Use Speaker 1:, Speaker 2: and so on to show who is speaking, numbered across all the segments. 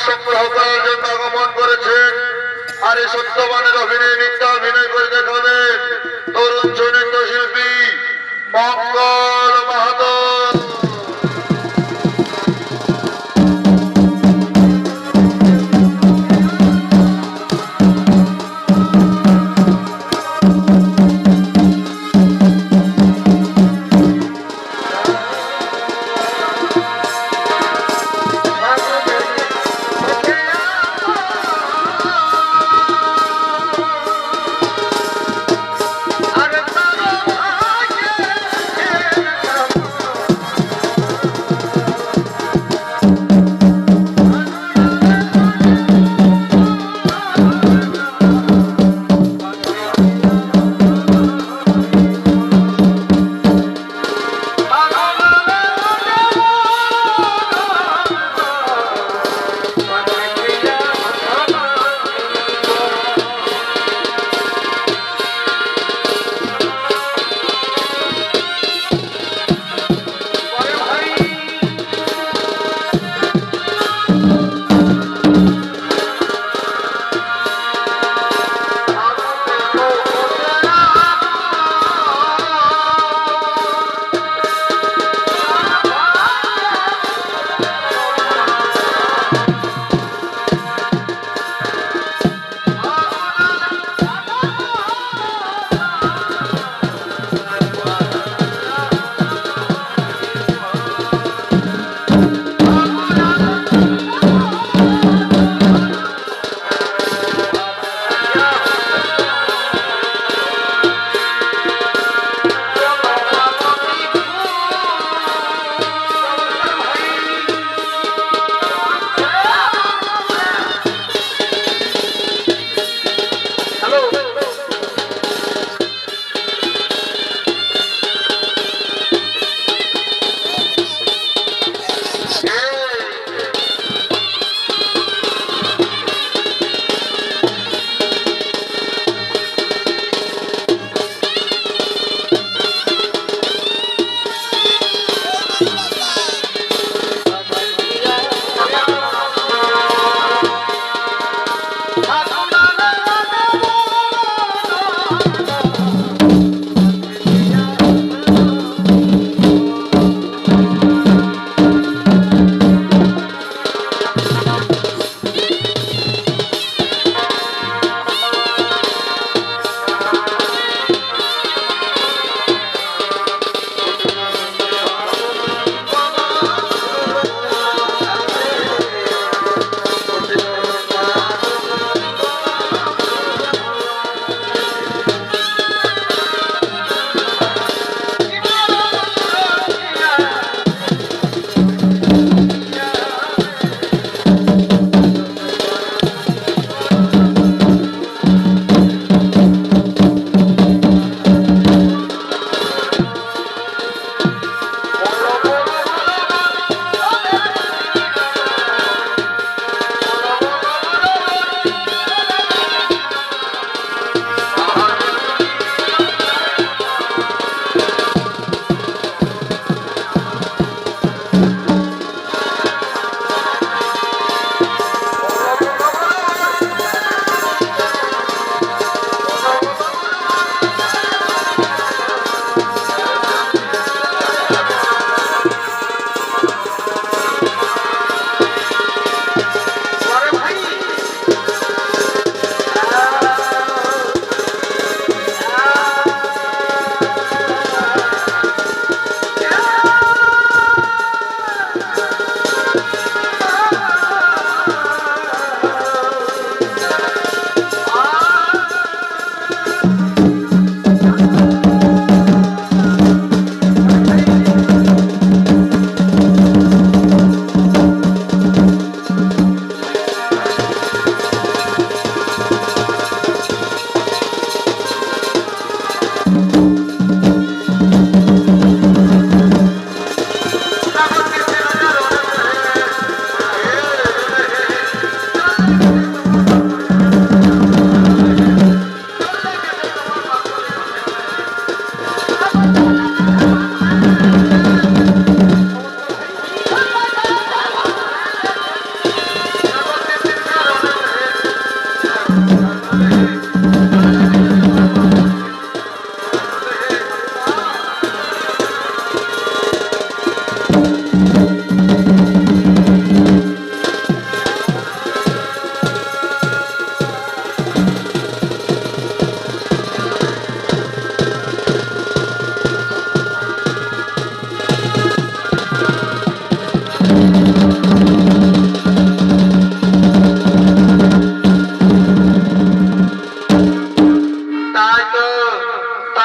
Speaker 1: সংগ্রহ করার জন্য আগমন করেছেন। আর এই সত্যবানের অভিনয় নৃত্য অভিনয় করে দেখাবেন তরুণ চরিত্র শিল্পী মঙ্গল মাহাতো।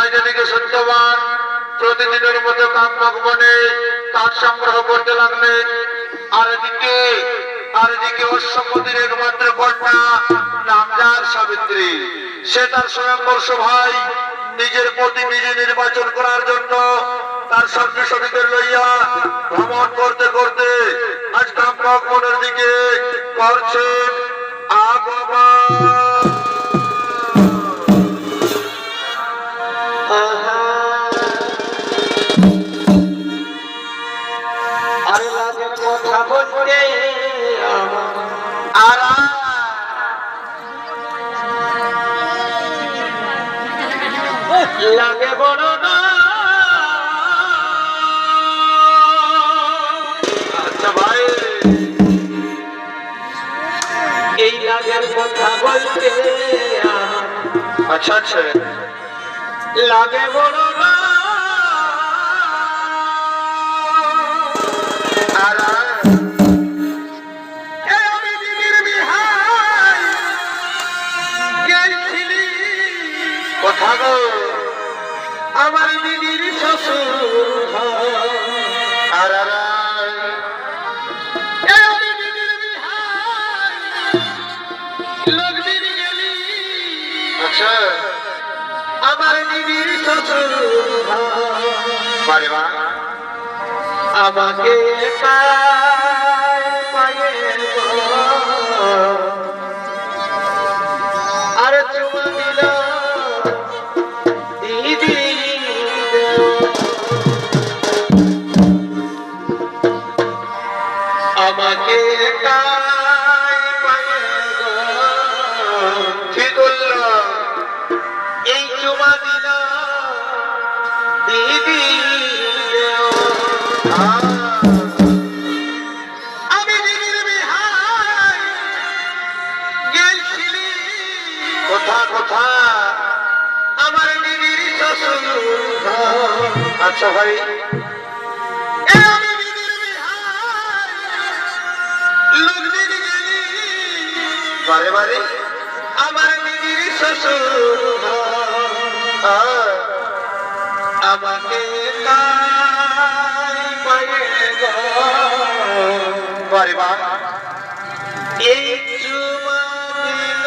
Speaker 1: আর যেদিকে সত্যবান প্রতিদিনের মতো কামক বনে কাঠ সংগ্রহ করতে লাগলেন। আর এদিকে অশ্বপতির একমাত্র কন্যা নামজার সাবিত্রী, সে তার স্বয়ংবর সভায় নিজের পতি নিজে নির্বাচন করার জন্য তার সঙ্গে সঙ্গীদের লইয়া ভ্রমণ করতে করতে আজ কামক বনের দিকে করছেন আগমন।
Speaker 2: কথা বলতে
Speaker 1: আর
Speaker 2: লাগে বড় না।
Speaker 1: আচ্ছা ভাই,
Speaker 2: এই লাগের কথা বলতে
Speaker 1: আচ্ছা আচ্ছা,
Speaker 2: লাগে বড় না।
Speaker 1: আর
Speaker 2: আমি দিদির বিহাই গেছিলি,
Speaker 1: কথা গো,
Speaker 2: আমার দিদির শ্বশুর
Speaker 1: আর
Speaker 2: আমি দিদির বিহাই লগদিন গেলি,
Speaker 1: আচ্ছা
Speaker 2: আমার দিদির শ্বশুর
Speaker 1: বারে বা
Speaker 2: আমাকে আর চুমা দিল দিদি, আমাকে
Speaker 1: কি করলো?
Speaker 2: এই চুমা দিল দিদি। আমি দিদির বিহাই গেছিলি,
Speaker 1: কথা কথা,
Speaker 2: আমার দিদির শ্বশুর।
Speaker 1: আচ্ছা ভাই,
Speaker 2: আমি দিদির বিহাই লগদিন গেলি,
Speaker 1: বারে বারে
Speaker 2: আমার দিদির শ্বশুর আমাকে
Speaker 1: বারে বা
Speaker 2: এই চুমা দিল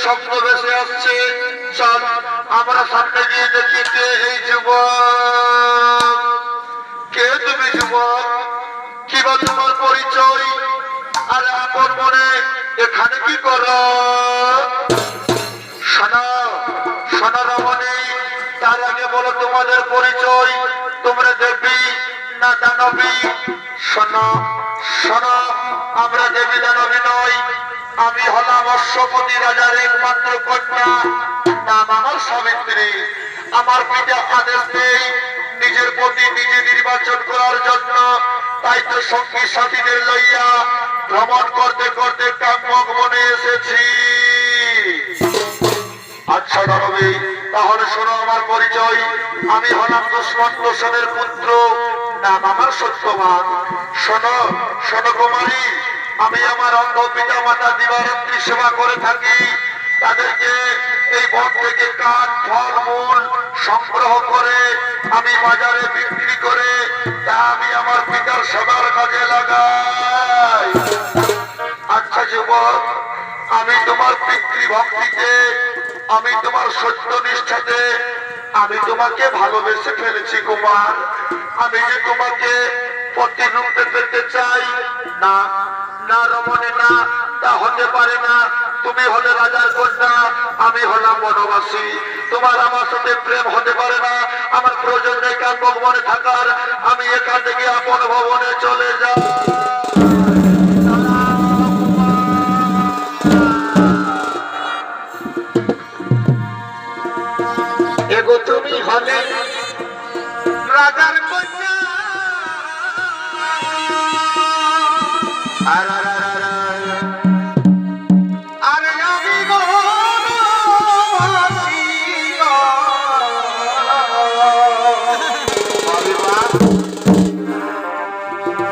Speaker 1: স্বপ্ন ভেসে আসছে। চল আমরা সামনে গিয়ে দেখি কে এই যুবক। কে তুমি যুবক? কিবা তোমার পরিচয়? আর আপন মনে এখানে কি করো? শোনো শোনো রমণী, তার আগে বলো তোমাদের পরিচয়। তোমরা দেবী না দানবী? শোনো শোনো, আমরা দেবী দানবী নই। আমি হলাম অশ্বপতি রাজার একমাত্র কন্যা, নাম আমার সাবিত্রী। আমার পিতা আদেশ দেই নিজের পতি নিজে নির্বাচন করার জন্য। তাই তো সঙ্গী সাথীদের লইয়া ভ্রমণ করতে করতে কাম্যক বনে এসেছি। আচ্ছা দানবী, তাহলে শোনো আমার পরিচয়। আমি হলাম দুষ্মন্ত সেনের পুত্র, নাম আমার সত্যবান। শোনো শোনো কুমারী, আমি আমার অন্ধ পিতা মাতা দিবারাত্রি সেবা করে থাকি। তাদেরকে এই বন থেকে কাঠ ফল মূল সংগ্রহ করে আমি বাজারে বিক্রি করে তা আমি আমার পিতার সেবার কাজে লাগাই। আচ্ছা যুবক, আমি তোমার পিতৃভক্তিতে, আমি তোমার সত্যনিষ্ঠাতে আমি তোমাকে ভালোবেসে ফেলেছি কুমার। আমি যে তোমাকে প্রতিরূপে পেতে চাই না, না রমণী না, তা হতে পারে না। তুমি হলে রাজার কন্যা, আমি হলাম বনবাসী। তোমার আমার সাথে প্রেম হতে পারে না। আমার প্রয়োজন নেই কাম্যক বনে থাকার। আমি এখান থেকে আপন ভবনে চলে যাই।
Speaker 2: এগো তুমি হলে রাজার কন্যা, আর আরে আমি বনবাসী গো।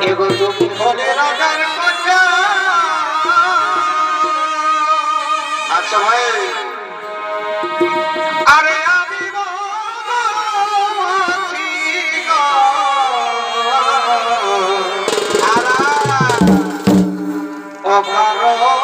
Speaker 2: এগো তুমি হলে রাজার কন্যা। আচ্ছা ভাই, আরে আমি বনবাসী গো। ও কারণে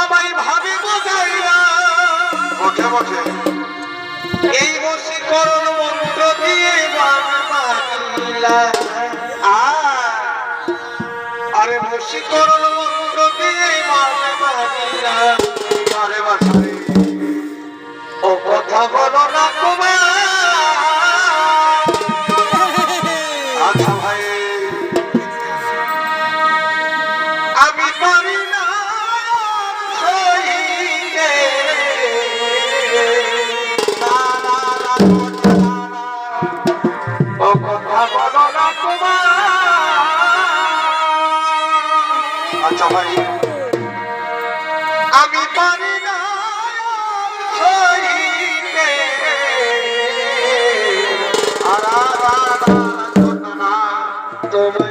Speaker 2: আমায় ভাবে বোঝাইয়া
Speaker 1: বসে বসে
Speaker 2: এই বশীকরণ মন্ত্র দিয়ে মারিলা। আরে বশীকরণ মন্ত্র দিয়ে মারিলা।
Speaker 1: আরে বাছারে,
Speaker 2: ও কথা বলো না কুমার।
Speaker 1: আচ্ছা ভাই,
Speaker 2: আমি পারি না সইতে। ও কথা বলো না কুমার।
Speaker 1: আচ্ছা ভাই,
Speaker 2: আমি পারি না সইতে। তুমি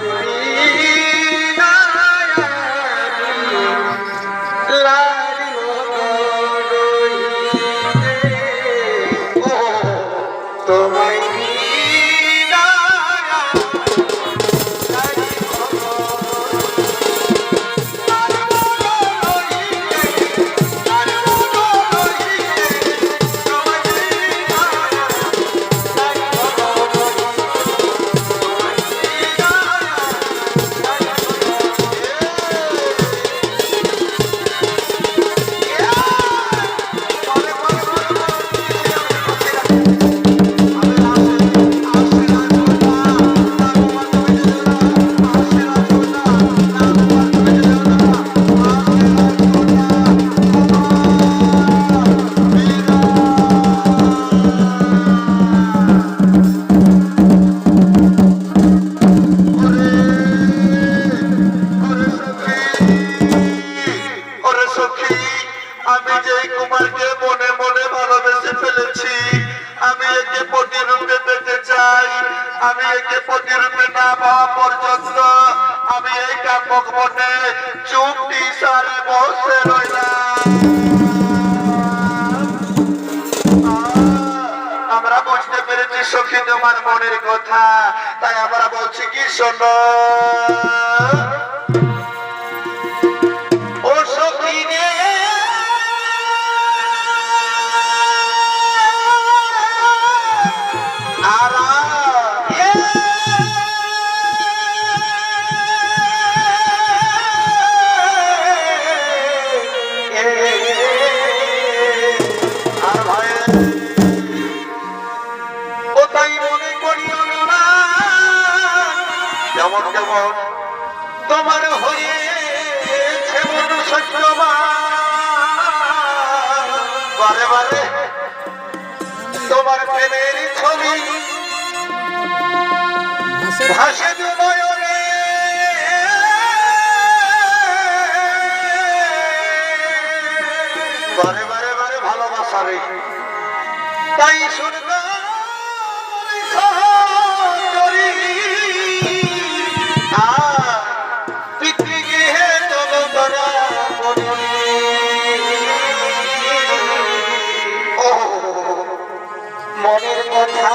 Speaker 1: আমি একে প্রতিরূপে না পাওয়া পর্যন্ত আমি এই কাপক মনে চুপটি সারে বসে রইলাম। আমরা বুঝতে পেরেছি সখী তোমার মনের কথা, তাই আমরা বলছি কি শোনো ও সখী রে, যেমন যেমন তোমার হয়েছে মনুষ্যবান, বারে বারে তোমার প্রেমের ছবি ভাসে নয়নে, বারে বারে বারে ভালোবাসা রে, তাই শুনবে মনের কথা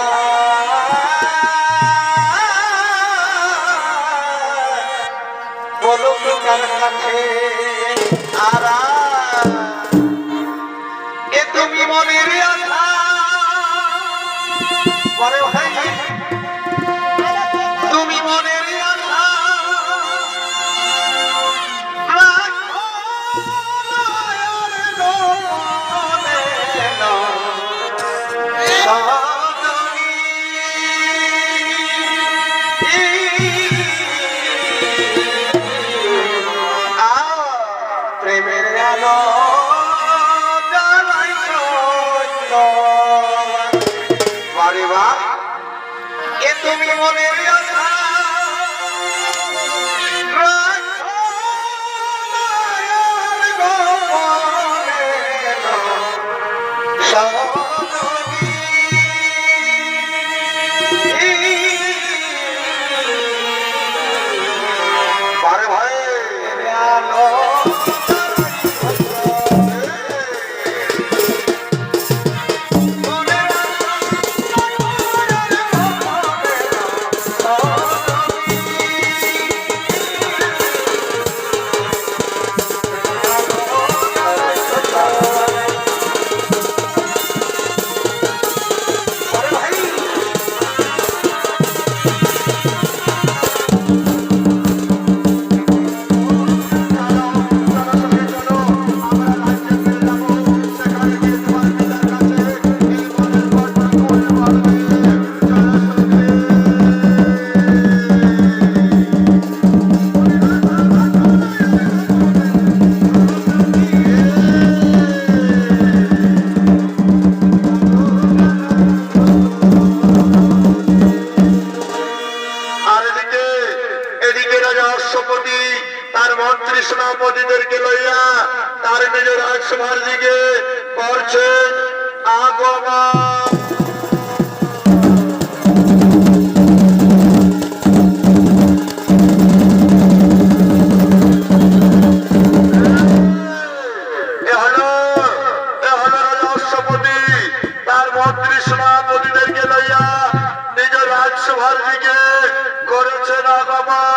Speaker 1: বলো তোমার কাছে, আর এ তুমি মনের আশা পরে ভাই, তুমি মনের আশা প্রেমের আলো বারে বা এ তুমি মনের আশা বারে ভাই আলো তার মন্ত্রী সেনাপতিদেরকে লইয়া তার নিজ রাজসভার দিকে করছেন আগমন। তার মন্ত্রী সেনাপতিদেরকে লইয়া নিজ রাজসভার দিকে করেছেন আগমন।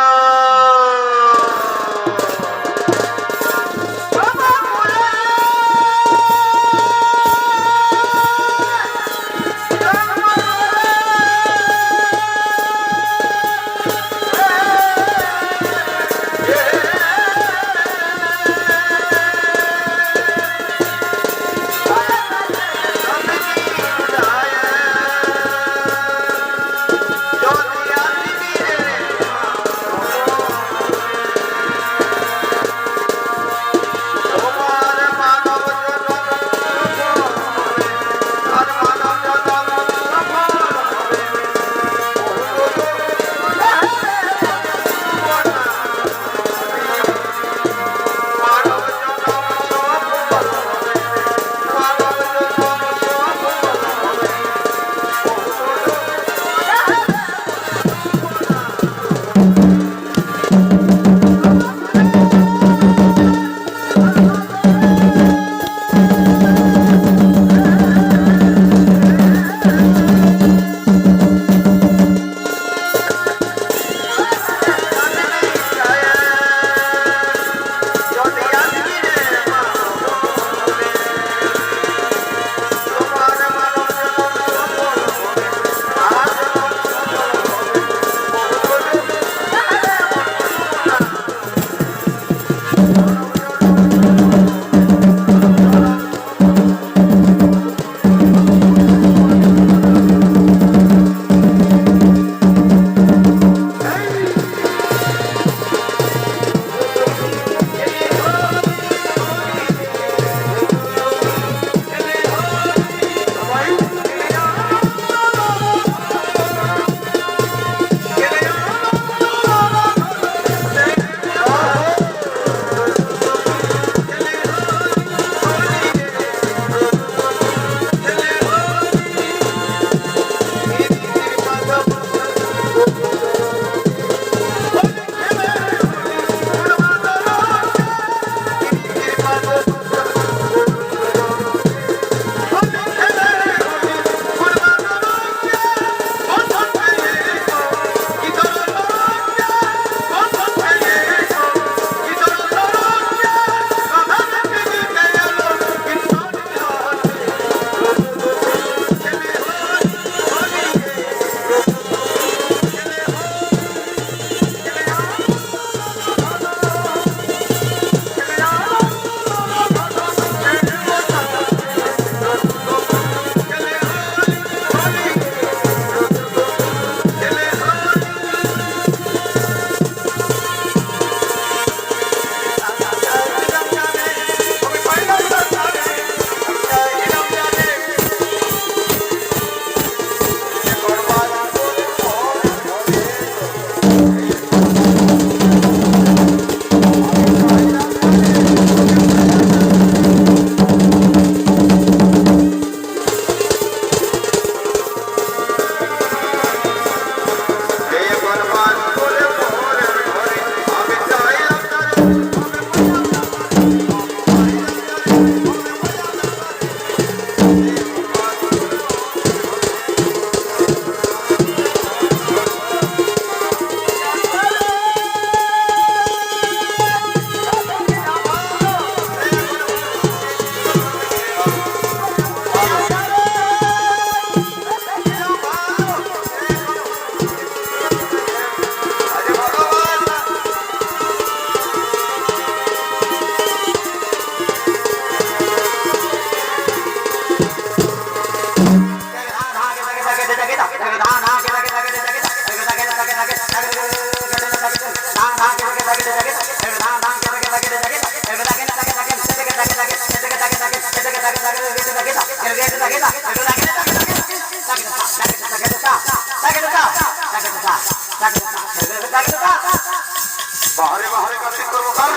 Speaker 2: বাহারে বাহারে কাছে করবো কার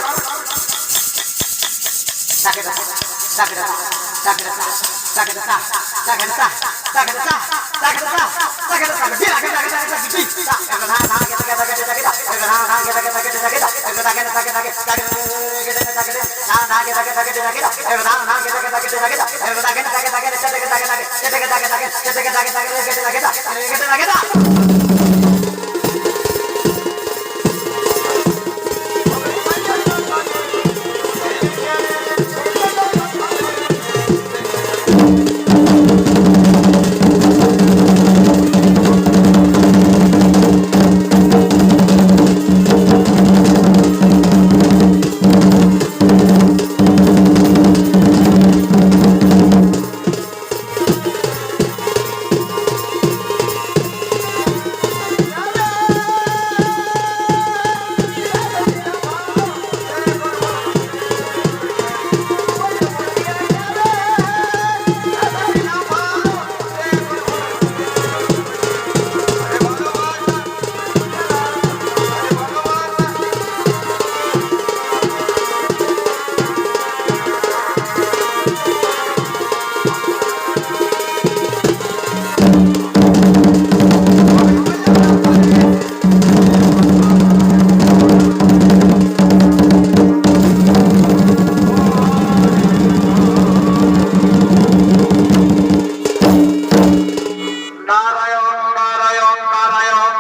Speaker 2: নারায়ণ নারায়ণ নারায়ণ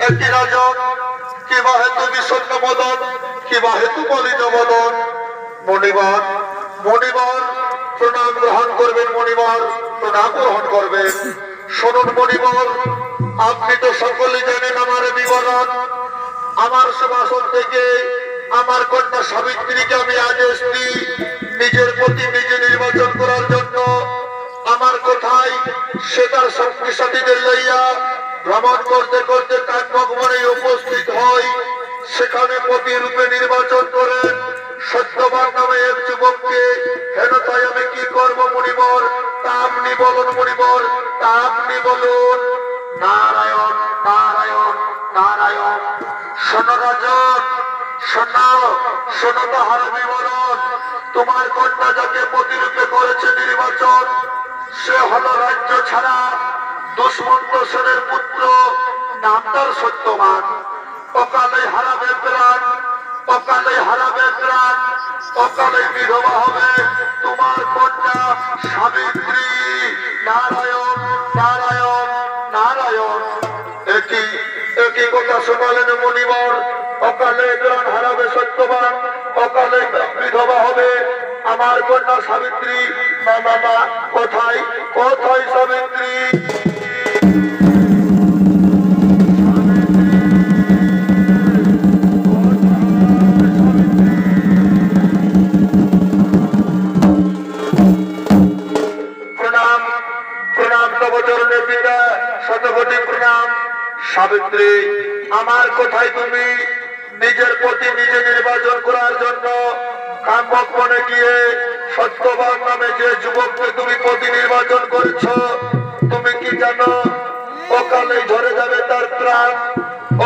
Speaker 2: একটি রাজন কিবা হেতু বিষণ্ণ মদন কিবা হেতু বলিত মদন মণিবর মণিবর প্রণাম গ্রহণ করবেন মণিবর প্রণাম গ্রহণ করবেন শুনুন মণিবর আপনি তো সকলেই জানেন আমার বিবরণ আমার সিংহাসন থেকে আমার কন্যা সাবিত্রীকে আমি আদেশ দিই নিজের প্রতি নিজে নির্বাচন করার জন্য আমার কোথায় সে তার সঙ্গী সাথীদের লইয়া ভ্রমণ করতে করতে কানমক বনে উপস্থিত হয় সেখানে পতি রূপে নির্বাচন করেন সত্যবান নামে এক যুবককে হেন তাই আমি কি করবো মণিবর তা আপনি বলুন মণিবর তা আপনি বলুন নারায়ণ নারায়ণ নারায়ণ শোনো রাজন শোনো শোনো তাহার বিবরণ তোমার কন্যা যাকে প্রতিরূপে করেছে নির্বাচন সে হলো রাজ্য ছাড়া দুষ্মন্ত সেনের পুত্র নাম তার সত্যবান অকালে হারাবে প্রাণ অকালে হারাবে প্রাণ অকালে বিধবা হবে তোমার কন্যা সাবিত্রী নারায়ণ নারায়ণ নারায়ণ একই একই কথা শোনালেন মণিবর অকালে প্রাণ হারাবে সত্যবান অকালে বিধবা হবে আমার কন্যা সাবিত্রী না না না কোথায় কোথায় সাবিত্রী প্রণাম প্রণাম নবচরণের পিতা শতকোটি প্রণাম সাবিত্রী আমার কোথায় তুমি নিজের প্রতি নিজে নির্বাচন করার জন্য কামক বনে গিয়ে সত্যবান নামে যে যুবককে তুমি প্রতি নির্বাচন করেছ তুমি কি জানো অকালে ঝরে যাবে তার প্রাণ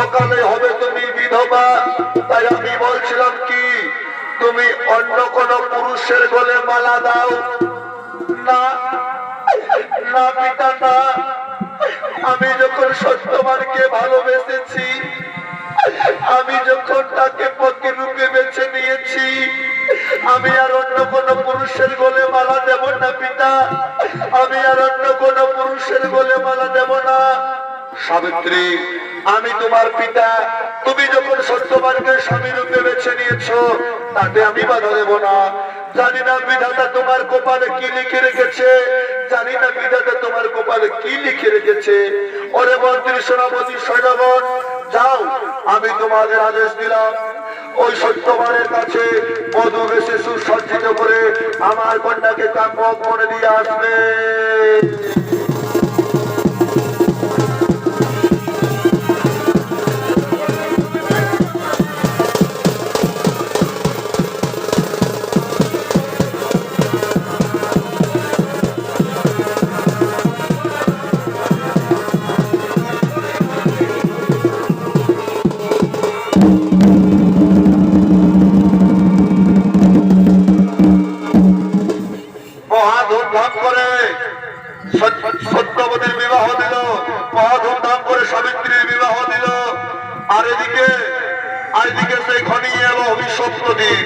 Speaker 2: অকালে হবে তুমি বিধবা তাই আমি বলছিলাম কি তুমি অন্য কোন পুরুষের গলে মালা দাও না না পিতা না আমি যখন সত্যবানকে ভালোবেসেছি আমি যখন তাকে পতি রূপে বেছে নিয়েছি আমি আর অন্য কোন পুরুষের গলে মালা দেব না পিতা আমি আর অন্য কোন পুরুষের গলে মালা দেব না সাবিত্রী আমি তোমার পিতা তুমি যখন সত্যবানকে স্বামী রূপে বেছে নিয়েছো তাতে আমি বাধা দেব না জানি না বিধাতা তোমার কপালে কি লিখে রেখেছে জানি না বিধাতা তোমার কপালে কি লিখে রেখেছে ওরে মন্ত্রী সেনাপতি সৈন্যগণ যাও আমি তোমাদের আদেশ দিলাম ওই সত্যবানের কাছে মধু বেশে সুসজ্জিত করে আমার কন্যাকে কামক মনে দিয়ে আসবে মহা ধুমধাম করে সত্যবতীর বিবাহ দিল, মহা ধুমধাম করে সাবিত্রীর বিবাহ দিল। আর এদিকে সেই ঘনিয়ে এলো অভিশপ্ত দিন,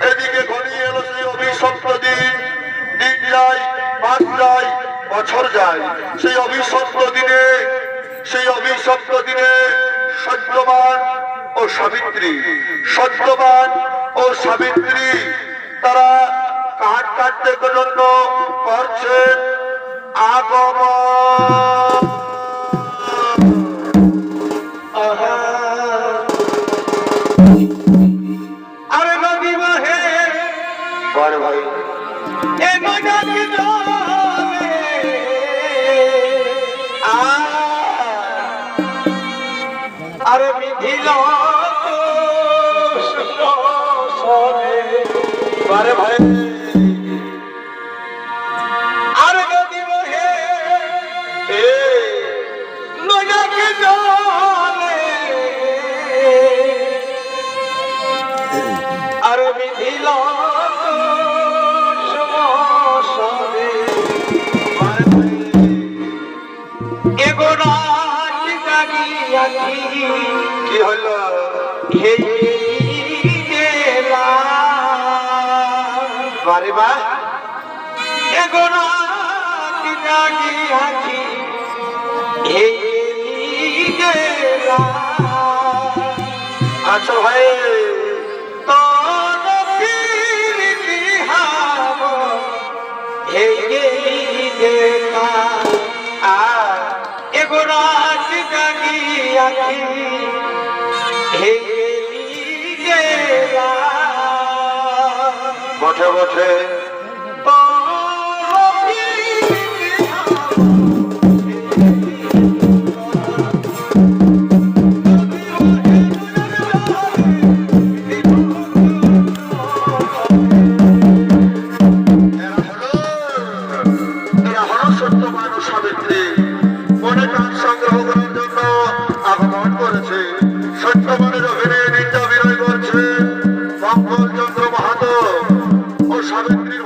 Speaker 2: এদিকে ঘনিয়ে এলো সেই অভিশপ্ত দিন। দিন যায়, মাস যায়, বছর যায়। সেই অভিশপ্ত দিনে সত্যবান ও সাবিত্রী তারা কাঠ কাটতে জন্য করছেন আগমন।
Speaker 3: আরে নদী বহে
Speaker 2: বড় ভাই
Speaker 3: এ নদী জলে আরে মিধিল
Speaker 2: বারে ভাই
Speaker 3: আরে নদী বহে
Speaker 2: এ
Speaker 3: নদী জলে আরে মিধিল
Speaker 2: কি হইল? বারে বা আচ্ছা ভাই বটে বটে এরা হলো সত্যবান ও সাবিত্রী। মনে কাজ সংগ্রহ করার জন্য আগমন করেছে। সত্যবানের অভিনয় করছে মঙ্গলচন্দ্র মাহাতো ও সাবিত্রীর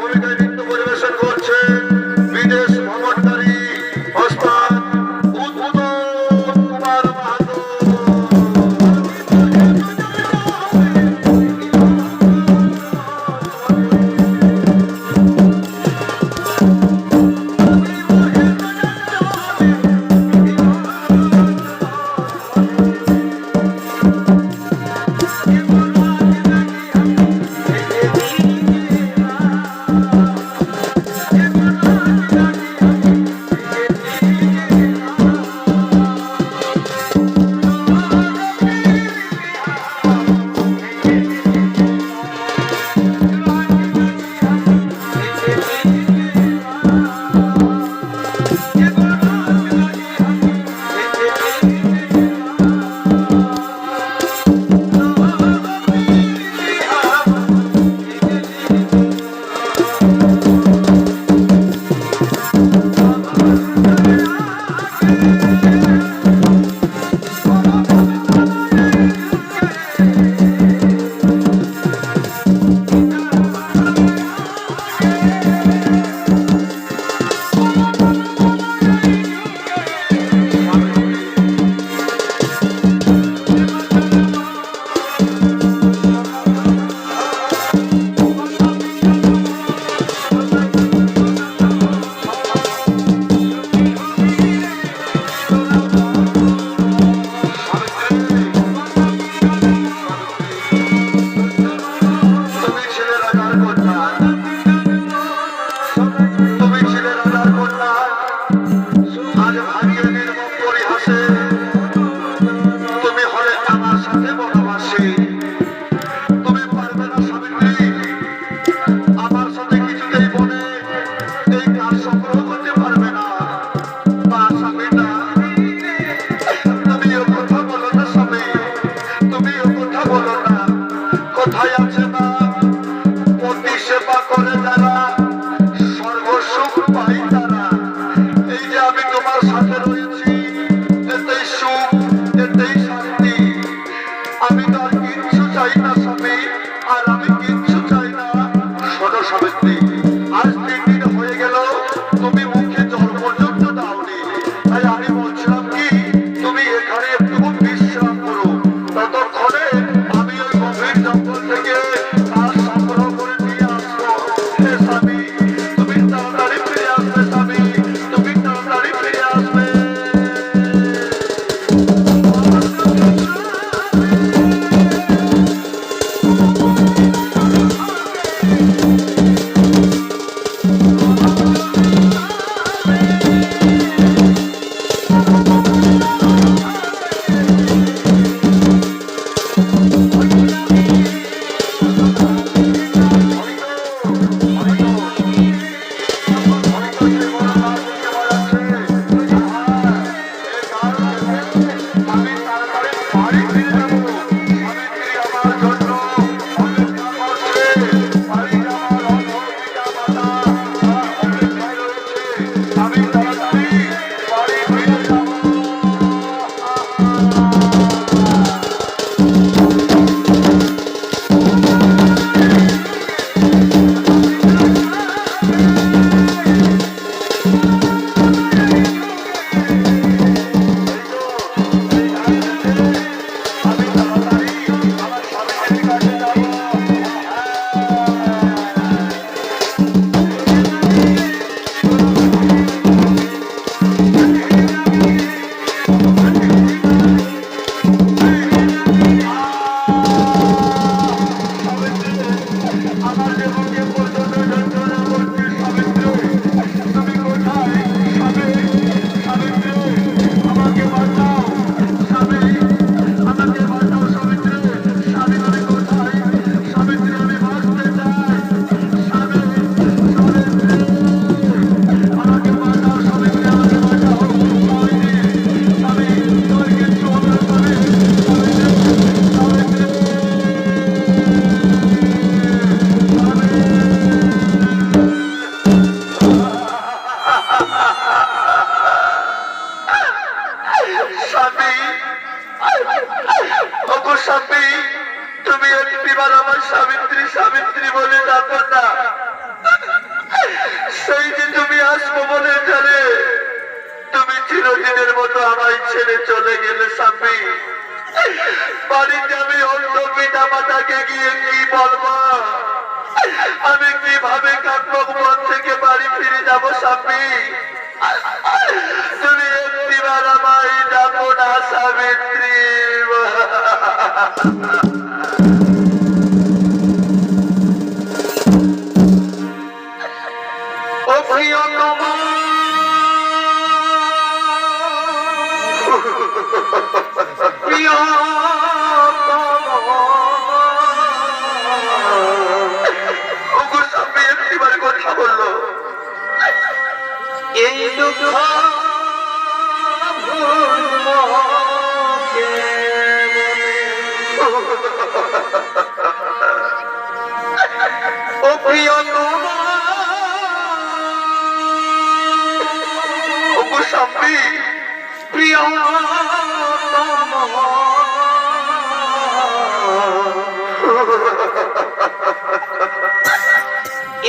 Speaker 1: সাবিত্রী সাবিত্রী বলে ডাকো না। সেই যে তুমি আসবো বলে জানে, তুমি চিরদিনের মতো আমায় ছেড়ে চলে গেলে স্বামী। বাড়িতে আমি অন্য পিতা মাতাকে গিয়ে কি বলবো? আমি কিভাবে কাকভবন থেকে বাড়ি ফিরে যাবো স্বামী? তুমি একটিবার আমায় ডাকো না সাবিত্রী।
Speaker 3: ও প্রিয়তম
Speaker 1: ওগো স্বামী একটিবার কথা বললো।
Speaker 3: এই দুঃখ ভুলব কেমনে? ও প্রিয়তম
Speaker 1: ওগো স্বামী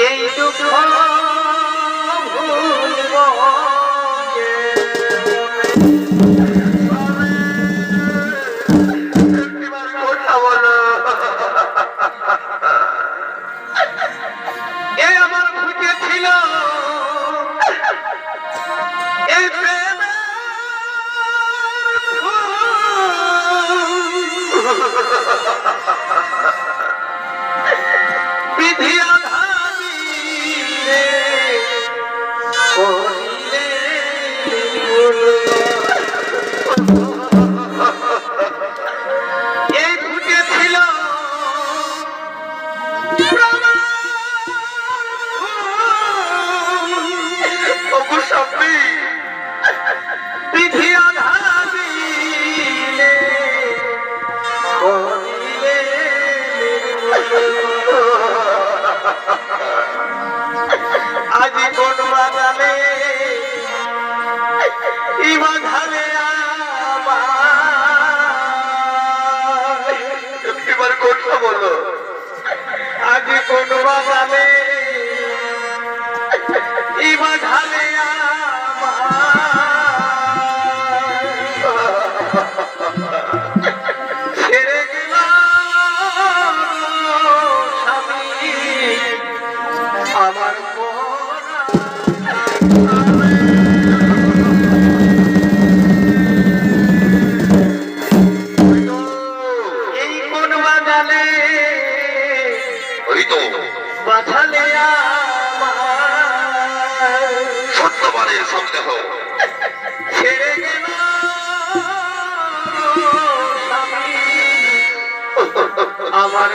Speaker 3: এই দুঃখ ভুলব
Speaker 1: একটিবার কথা বলো।
Speaker 3: এ আমার বুকে ছিল এই প্রেমের বিধি আধারে করিলে এই বুকে ছিল
Speaker 1: ওগো স্বামী
Speaker 3: বিধি আধারে করিলে আজি কোন বাগানে ই বাগানে
Speaker 1: একটিবার কথা বলো।
Speaker 3: আজি কোন বাগানে ই বাগানে ছেড়ে গেলাম স্বামী আমার এই কোন বাগানে
Speaker 1: ওই তো
Speaker 3: বাঁধালে আমার
Speaker 1: সত্যবানের সন্দেহ।
Speaker 3: ছেড়ে গেল স্বামী আমার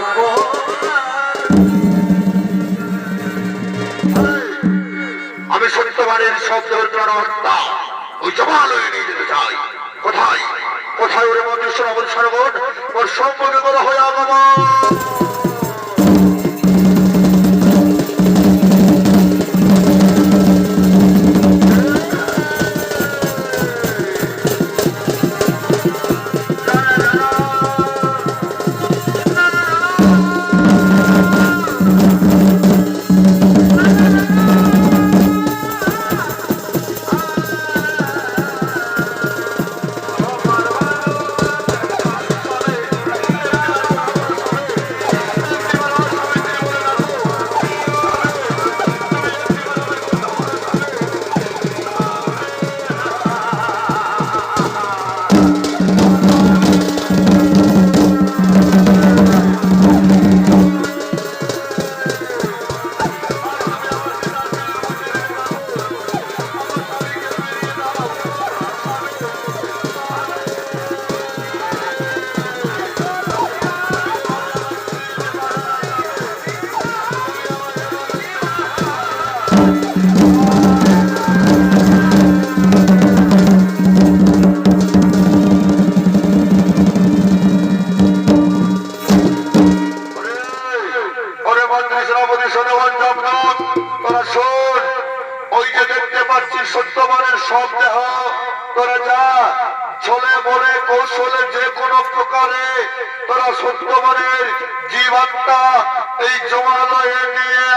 Speaker 1: আমি সত্যবানের শব্দের প্রাণহত্যা ওই জবান নিয়ে যেতে চাই। কোথায় কোথায় ওর মধ্যে শ্রবণ সরবন ওর সম্পর্কে করা হয়ে আগমন। সত্যবানের সব দেহ তোরা যা
Speaker 2: ছলে বলে কৌশলে যে কোনো প্রকারে তোরা সত্যবানের জীবনটা এই জমালয়ে নিয়ে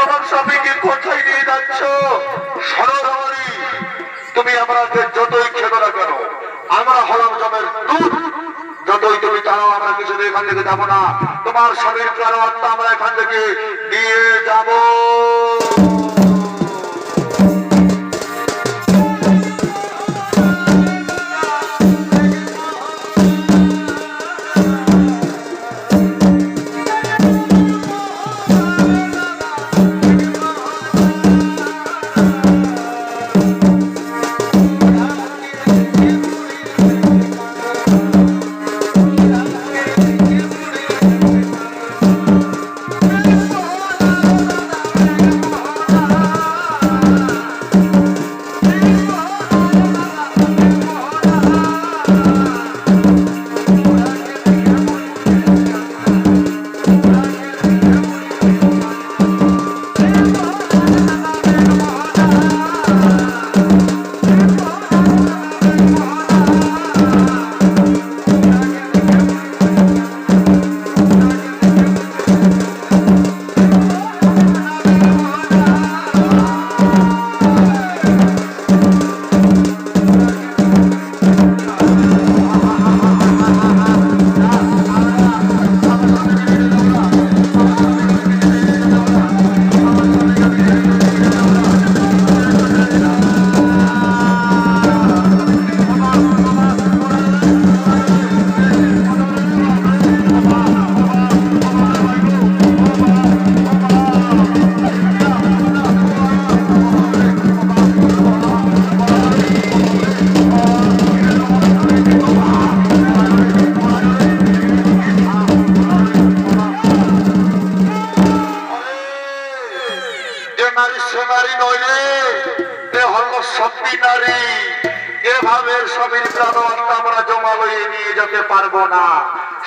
Speaker 2: আমার স্বামীকে কোথায় নিয়ে যাচ্ছ? সরোবরী, তুমি আমাদের যতই খেলো না কেন, আমরা হলাম জমের দুধ। যতই তুমি চাও আমরা কিছু এখান থেকে যাবো না। তোমার স্বামীর প্রাণটা আমরা এখান থেকে নিয়ে যাবো।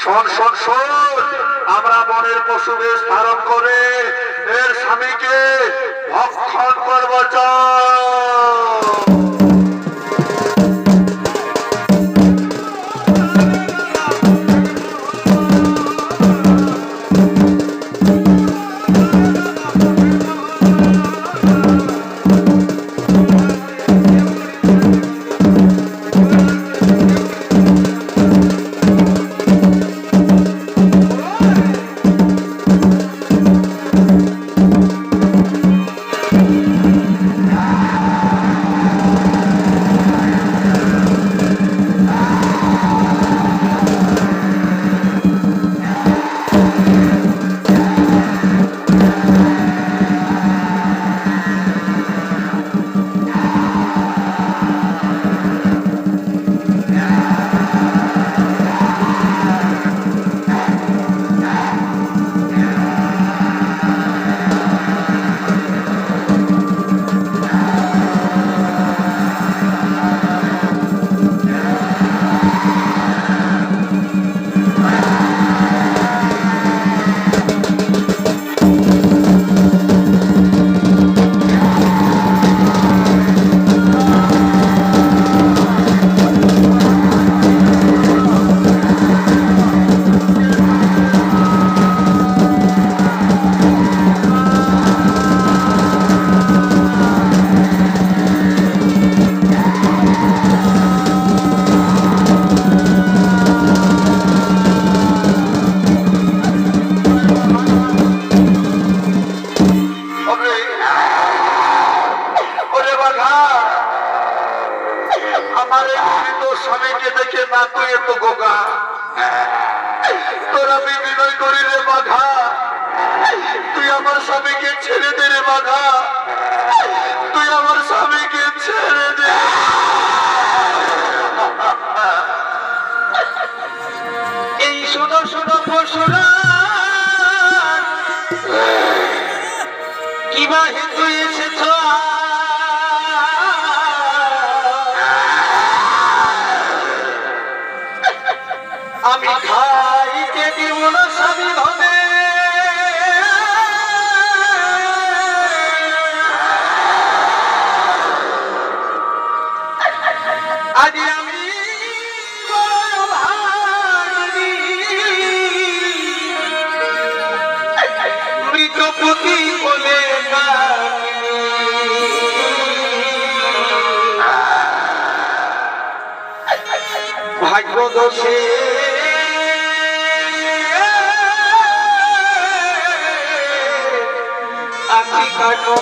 Speaker 2: শোন শোন শোন, আমরা বনের পশু বেশ ধারণ করে এর স্বামীকে ভক্ষণ করবো। বাঘা আমার এই মৃত স্বামীকে দেখে না তুই এত গোগা তোর আমি বিনয় করি রে বাঘা তুই আমার স্বামীকে ছেড়ে দে রে বাঘা তুই আমার স্বামীকে ছেড়ে দে
Speaker 3: এই শোনো শোনো পশুরা কিবা হেতু এসেছ আমি খাইতে দিব না স্বামী ধনে আজ আমি বড় ভাগিনী মৃতপতি বলে ভাগ্য দোষে আছি কাটো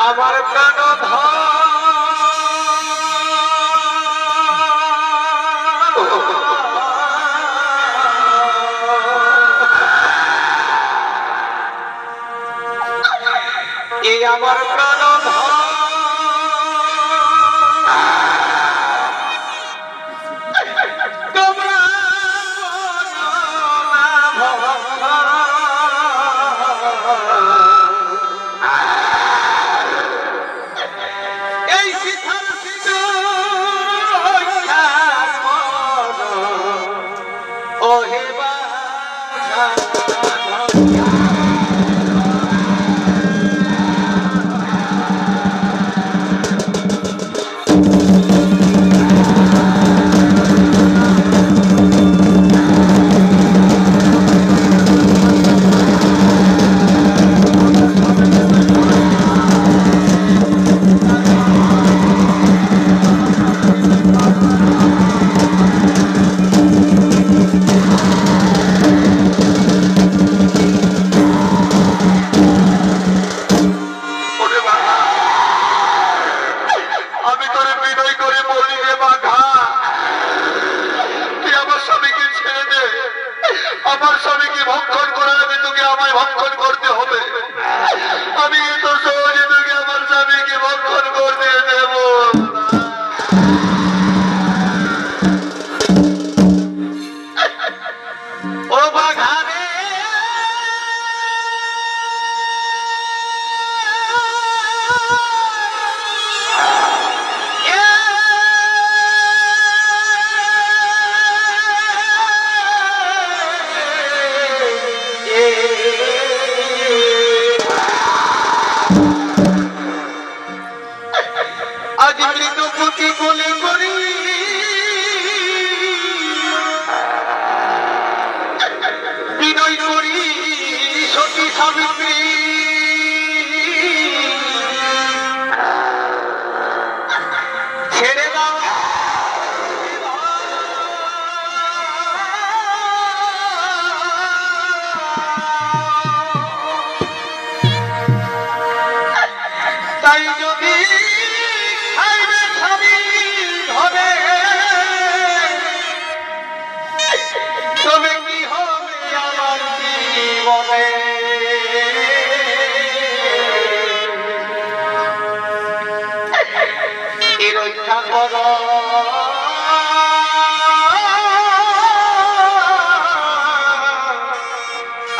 Speaker 3: আমার প্রাণ এই আমার প্রাণ তোমরা এই শিখার ও হে
Speaker 2: আমি তোরে বিনয় করে বলি রে বাঘা তুই আমার স্বামীকে ছেড়ে দে আমার স্বামীকে ভক্ষণ করে আমি তোকে আমায় ভক্ষণ করতে হবে আমি এত সহজে তোকে আমার স্বামীকে ভক্ষণ করতে দেব
Speaker 3: ও বাঘারে আজ মৃতপতি বলে করি বিনয় করি সতী সাবিত্রী ছেড়ে দাও তাই যদি খাইবে স্বামী ধরে তবে কি হবে আমার জীবনে এই রক্ষা করো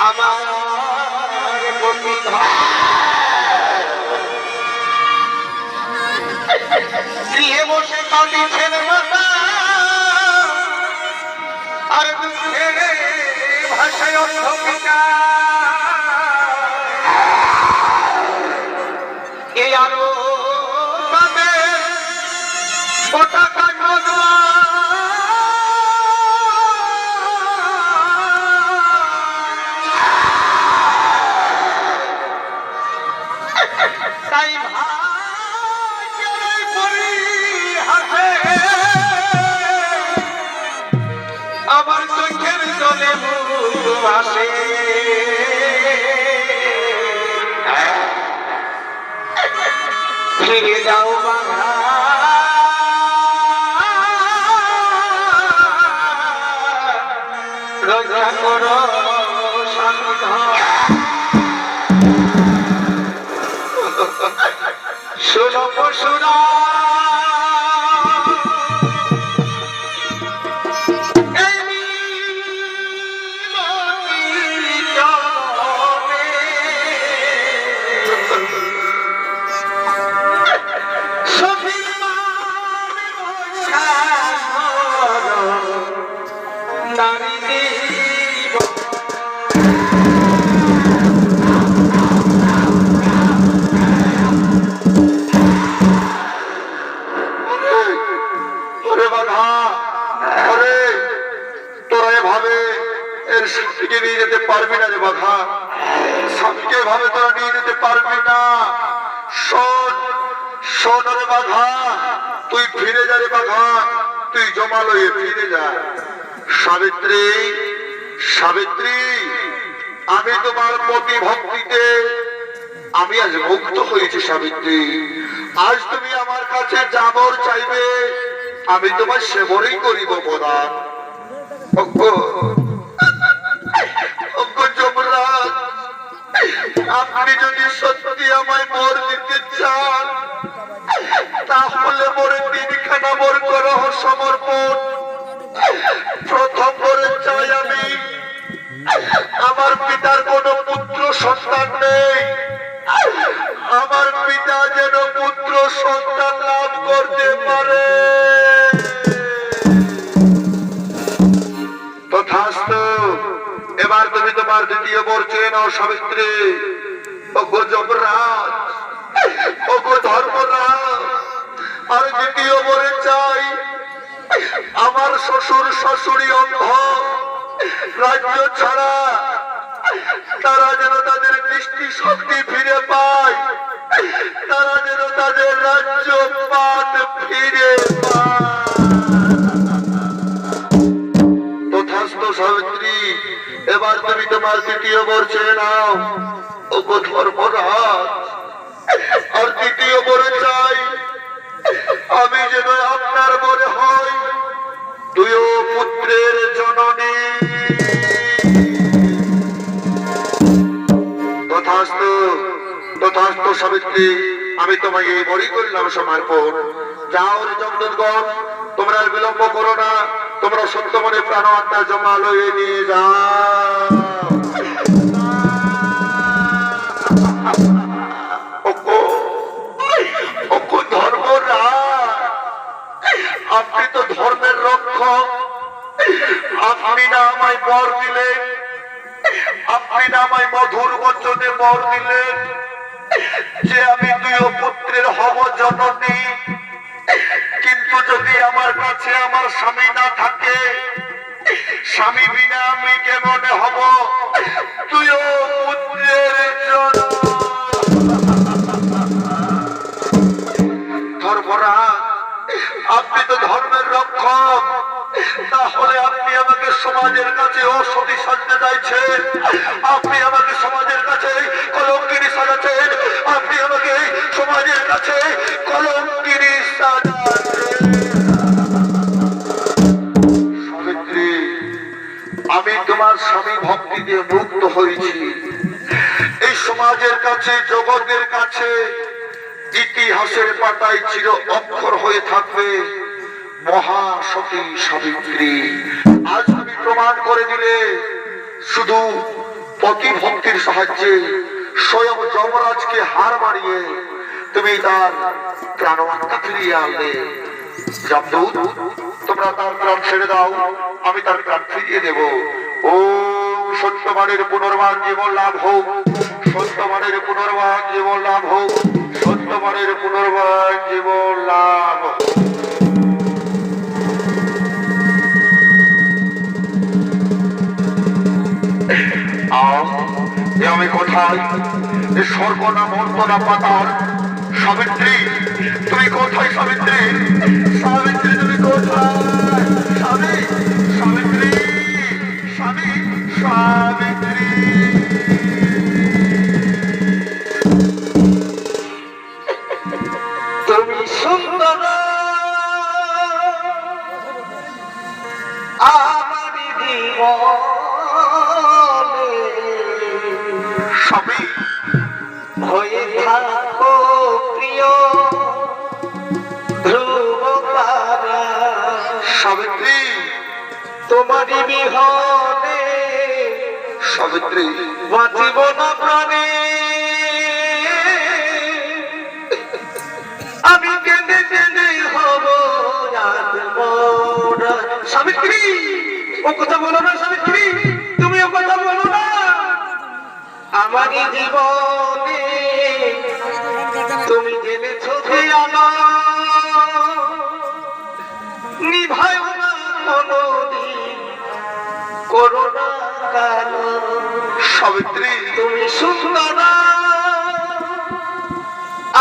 Speaker 3: আমার বন্ধুধর গৃহে বসে কাঁদিছেন মাতা আর দুঃখের ভাষায় অর্থপিতা এই আরো কাঁদে ওটা কান্নদমা তাই ভাগ্যের পরিহাসে আমার চোখের জলে মুখ ভাসে ফিরে যাও বাঘা রক্ষা করো সংবিধান শোনো পশুরা
Speaker 2: ওরে বাঘা, ওরে তোরা এভাবে এর স্বামীকে নিয়ে যেতে পারবি না রে বাঘা, স্বামীকে এভাবে তোরা নিয়ে যেতে পারবি না। শোন শোন রে বাঘা, তুই ফিরে যা রে বাঘা, তুই জমালয়ে ফিরে যা। সাবিত্রী, সাবিত্রী, আমি তোমার প্রতি ভক্তিতে আমি আজ মুক্ত হয়েছি সাবিত্রী। আজ তুমি আমার কাছে যাবর চাইবে, আমি তোমার সেবরই করিব প্রদান। যমরাজ, আপনি যদি সত্যি আমায় বর দিতে চান তাহলে মোরে তিনখানা বর করহ সমর্পণ। প্রথম বরে চাই আমি আমার পিতার কোনো পুত্র সন্তান নেই, আমার পিতা যেন পুত্র সন্তান লাভ করতে পারে। তথাস্তু। এবার তুমি তোমার দ্বিতীয় বর চেয়ে নাও সাবিত্রী। ওগো যমরাজ, ওগো ধর্মরাজ, আর দ্বিতীয় বরে চাই আমার শ্বশুর শাশুড়ি অন্ধ, রাজ্য ছাড়া, তারা যেন তাদের দৃষ্টি শক্তি ফিরে পায়, তারা যেন তাদের রাজ্য পাত ফিরে পায়। তথাস্তু সাবিত্রী। এবার তুমি তোমার দ্বিতীয় বর চেয়ে নাও। ওগো ধর্মরাজ, আর দ্বিতীয় বরে চাই আমি যেন আপনার বরে হই দুই পুত্রের জননী। তথাস্তু, তথাস্তু সাবিত্রী, আমি তোমায় এই বড়ি করলাম সমর্পণ। যাও রে জমদূতগণ, তোমরা আর বিলম্ব করো না, তোমরা সত্য মনে প্রাণ আত্মা জমালয়ে নিয়ে যাও। আপনি তো ধর্মের রক্ষক, আপনি না আমায় বর দিলেন, আপনি না আমায় মধুর বচনে বর দিলেন যে আমি দুই পুত্রের হব জননী। কিন্তু যদি আমার কাছে আমার স্বামী না থাকে, স্বামী বিনা আমি কেমন হব দুই পুত্রের জননী? ধর্মরাজ, আপনি তো ধর্মের রক্ষক, তাহলে আপনি আমাকে সমাজের কাছে অসতী সাজতে চাইছেন, আপনি আমাকে সমাজের কাছে কলঙ্কিনী সাজাচ্ছেন, আপনি আমাকে সমাজের কাছে কলঙ্কিনী সাজাচ্ছেন। সাবিত্রী, আমি তোমার স্বামী ভক্তিতে মুক্ত হয়েছি। এই সমাজের কাছে, জগতের কাছে, ইতিহাসের পাতায় চির অক্ষর হয়ে থাকবে মহাসতী সাবিত্রী। আজ তুমি প্রমাণ করে দিলে, শুধু পতি ভক্তির সাহায্যে স্বয়ং যমরাজকে হার মারিয়ে তুমি তার প্রাণ আত্মা ফিরিয়ে আনলে। যমদূত, তোমরা তার প্রাণ ছেড়ে দাও, আমি তার প্রাণ ফিরিয়ে দেব। ও সত্যবানের পুনর্বান জীবন লাভ হোক, সত্যবানের পুনর্বান জীবন লাভ হোক, সত্যবানের পুনর্বান জীবন লাভ হোক। আমি কোথায়? স্বর্গ না মর্ত না পাতাল? সাবিত্রী, তুমি কোথায়? সাবিত্রী, সাবিত্রী, তুমি কোথায়? স্বামী, সাবিত্রী, স্বামী, সাবিত্রী।
Speaker 3: তোমারই বিহনে
Speaker 2: সাবিত্রী
Speaker 3: বাঁচিব না প্রাণে আমি কেঁদে কেঁদে হব রাত মোরা। সাবিত্রী ও কথা বলো না, সাবিত্রী তুমি ও কথা বলো না। আমারই জীবনে তুমি জেনেছো যে আমার নিভায় না কোনদিন করোনা কালো।
Speaker 2: সাবিত্রী
Speaker 3: তুমি সুন্দর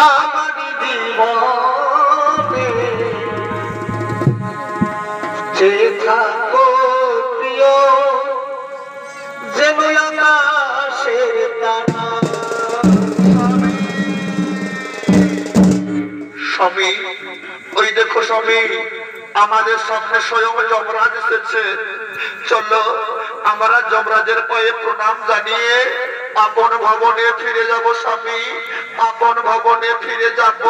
Speaker 3: আমারই জীবনে যে থাকো প্রিয় যেন আকাশের তারা।
Speaker 2: স্বামী, ওই দেখো স্বামী, আমাদের সামনে স্বয়ং যমরাজ এসেছে। চলো আমরা যমরাজের পায়ে প্রণাম জানিয়ে আপন ভবনে ফিরে যাব স্বামী, আপন ভবনে ফিরে যাব।